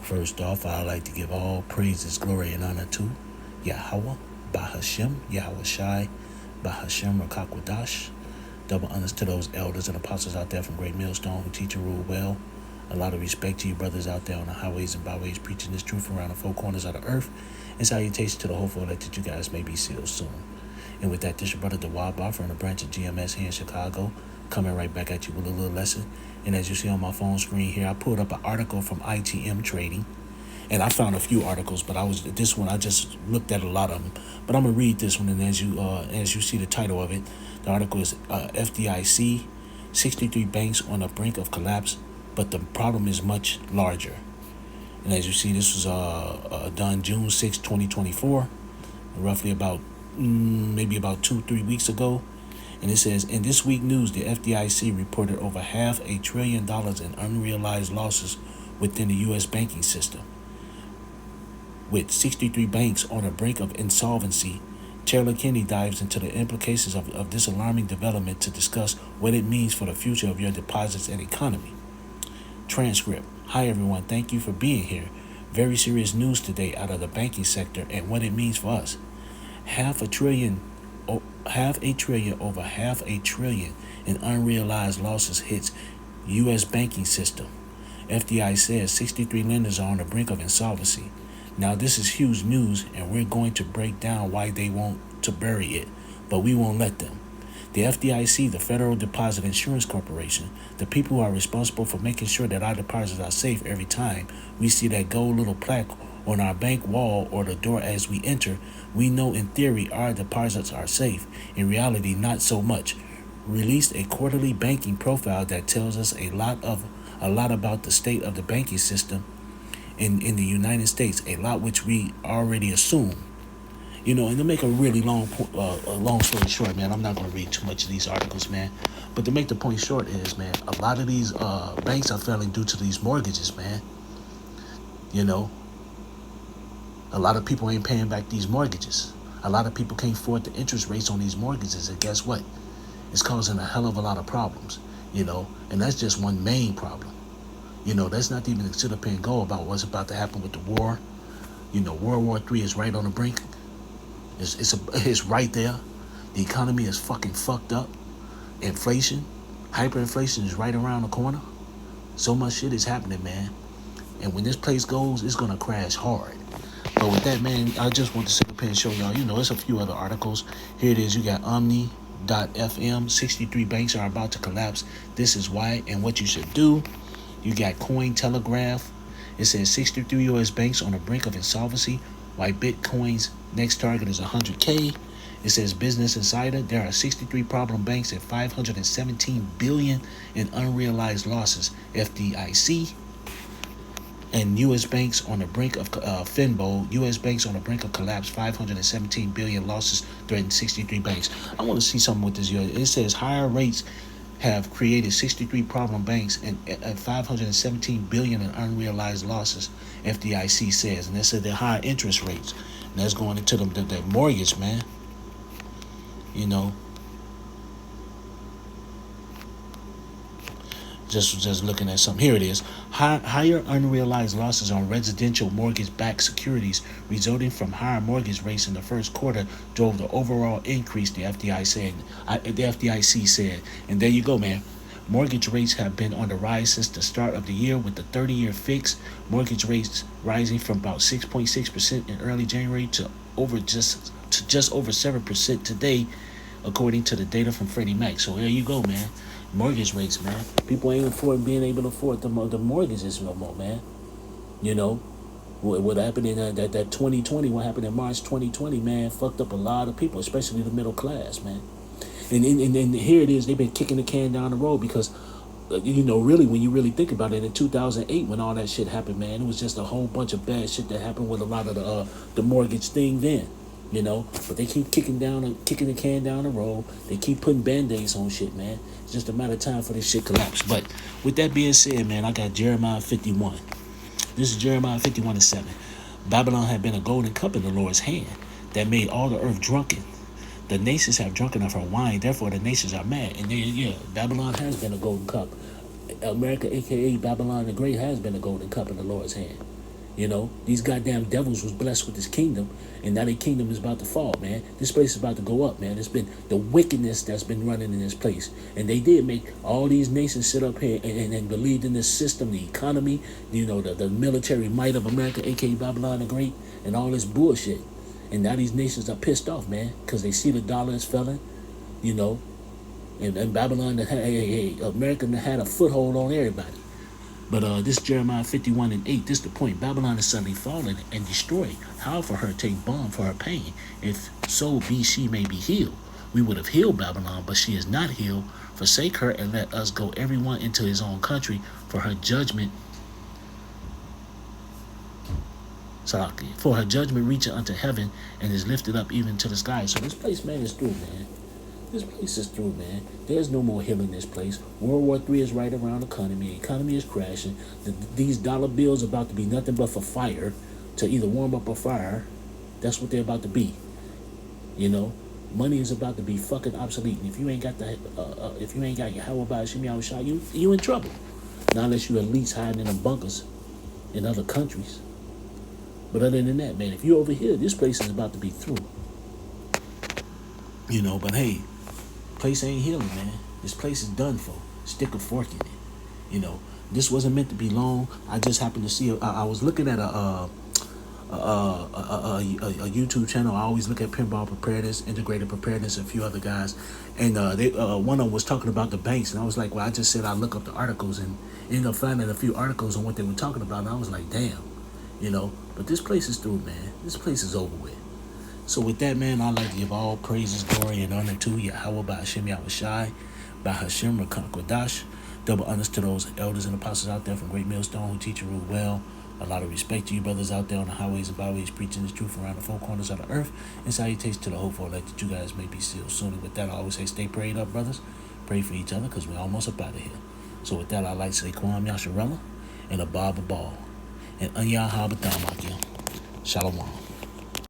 First off, I'd like to give all praises, glory, and honor to Yahweh, Bahashem, Yahweh Shai, Bahashem Rakakwadash. Double honors to those elders and apostles out there from Great Millstone who teach and rule well. A lot of respect to you brothers out there on the highways and byways preaching this truth around the four corners of the earth. And salutations to the hopeful that you guys may be sealed soon. And with that, this your brother Dawaba from the branch of GMS here in Chicago, coming right back at you with a little lesson. And as you see on my phone screen here, I pulled up an article from ITM Trading. And I found a few articles, but this one I just looked at a lot of them. But I'm gonna read this one, and as you see the title of it, the article is FDIC, 63 banks on the brink of collapse, but the problem is much larger. And as you see, this was done June 6, 2024, roughly about maybe about 2-3 weeks ago. And it says, in this week news, the FDIC reported over $500 billion in unrealized losses within the U.S. banking system. With 63 banks on the brink of insolvency, Taylor Kinney dives into the implications of this alarming development to discuss what it means for the future of your deposits and economy. Transcript. Hi everyone, thank you for being here. Very serious news today out of the banking sector and what it means for us. Half a trillion over $500 billion in unrealized losses hits U.S. banking system. FDIC says 63 lenders are on the brink of insolvency. Now this is huge news, and we're going to break down why they want to bury it, but we won't let them. The FDIC, the Federal Deposit Insurance Corporation, the people who are responsible for making sure that our deposits are safe every time we see that gold little plaque on our bank wall or the door as we enter, we know in theory our deposits are safe. In reality, not so much. Released a quarterly banking profile that tells us a lot about the state of the banking system in the United States, a lot which we already assume. And to make a really long story short, man, I'm not going to read too much of these articles, man. But to make the point short is, man, a lot of these banks are failing due to these mortgages, man. A lot of people ain't paying back these mortgages. A lot of people can't afford the interest rates on these mortgages, and guess what? It's causing a hell of a lot of problems, and that's just one main problem. That's not even to sit up and go about what's about to happen with the war. World War III is right on the brink. It's right there. The economy is fucking fucked up. Inflation, hyperinflation is right around the corner. So much shit is happening, man. And when this place goes, it's gonna crash hard. But with that, man, I just want to sit up here and show y'all, there's a few other articles. Here it is. You got Omni.fm, 63 banks are about to collapse. This is why and what you should do. You got Cointelegraph. It says 63 U.S. banks on the brink of insolvency, while Bitcoin's next target is 100K. It says Business Insider, there are 63 problem banks and $517 billion in unrealized losses. FDIC. And U.S. banks on the brink of Finbo, U.S. banks on the brink of collapse, $517 billion losses threaten 63 banks. I want to see something with this. It says higher rates have created 63 problem banks and $517 billion in unrealized losses, FDIC says. And they said they're higher interest rates. And that's going into the mortgage, man. Just looking at something. Here it is. Higher unrealized losses on residential mortgage-backed securities resulting from higher mortgage rates in the first quarter drove the overall increase, the FDIC said. And there you go, man. Mortgage rates have been on the rise since the start of the year, with the 30-year fixed mortgage rates rising from about 6.6% in early January to just over 7% today, according to the data from Freddie Mac. So there you go, man. Mortgage rates, man. People ain't being able to afford the mortgages no more, man. What happened in that 2020, what happened in March 2020, man, fucked up a lot of people, especially the middle class, man. And here it is, they've been kicking the can down the road because, really, when you really think about it, in 2008, when all that shit happened, man, it was just a whole bunch of bad shit that happened with a lot of the mortgage thing then. But they keep kicking the can down the road. They keep putting band-aids on shit, man. It's just a matter of time for this shit collapse. But with that being said, man, I got Jeremiah 51. This is Jeremiah 51:7. Babylon had been a golden cup in the Lord's hand that made all the earth drunken. The nations have drunken of her wine, therefore the nations are mad. And Babylon has been a golden cup. America, a.k.a. Babylon the Great, has been a golden cup in the Lord's hand. You know, these goddamn devils was blessed with this kingdom, and now their kingdom is about to fall, man. This place is about to go up, man. It's been the wickedness that's been running in this place. And they did make all these nations sit up here and believed in this system, the economy, you know, the military might of America, aka Babylon the Great, and all this bullshit. And now these nations are pissed off, man, because they see the dollar is falling, you know, and Babylon, America had a foothold on everybody. But this Jeremiah 51 and 8, this the point. Babylon is suddenly fallen and destroyed. How for her take balm for her pain? If so be she may be healed. We would have healed Babylon, but she is not healed. Forsake her and let us go everyone into his own country, for her judgment. For her judgment reaching unto heaven and is lifted up even to the sky. So this place, man, is through, man. This place is through, man. There's no more healing this place. World War III is right around the economy. The economy is crashing. These dollar bills are about to be nothing but for fire, to either warm up a fire. That's what they're about to be. You know, money is about to be fucking obsolete. And if you ain't got if you ain't got your how about you in trouble. Not unless you elites hiding in the bunkers in other countries. But other than that, man, if you're over here, this place is about to be through. You know, but hey, place ain't healing, man. This place is done for. Stick a fork in it. You know, this wasn't meant to be long. I just happened to see. I was looking at a YouTube channel. I always look at pinball preparedness, integrated preparedness, and a few other guys. And one of them was talking about the banks, and I was like, well, I just said I look up the articles and ended up finding a few articles on what they were talking about. And I was like, damn, you know. But this place is through, man. This place is over with. So with that, man, I'd like to give all praises, glory, and honor to Yahweh, Bahashem, Yahushai, Bahashem, Rakakwadash. Double honors to those elders and apostles out there from Great Millstone who teach and rule well. A lot of respect to you brothers out there on the highways and byways preaching the truth around the four corners of the earth. And salutations to the hopeful elect that you guys may be sealed soon. And with that, I always say stay prayed up, brothers. Pray for each other because we're almost up out of here. So with that, I'd like to say Kwam Yasharella and a Baba Ball. And Anya Habatamakya. Shalom.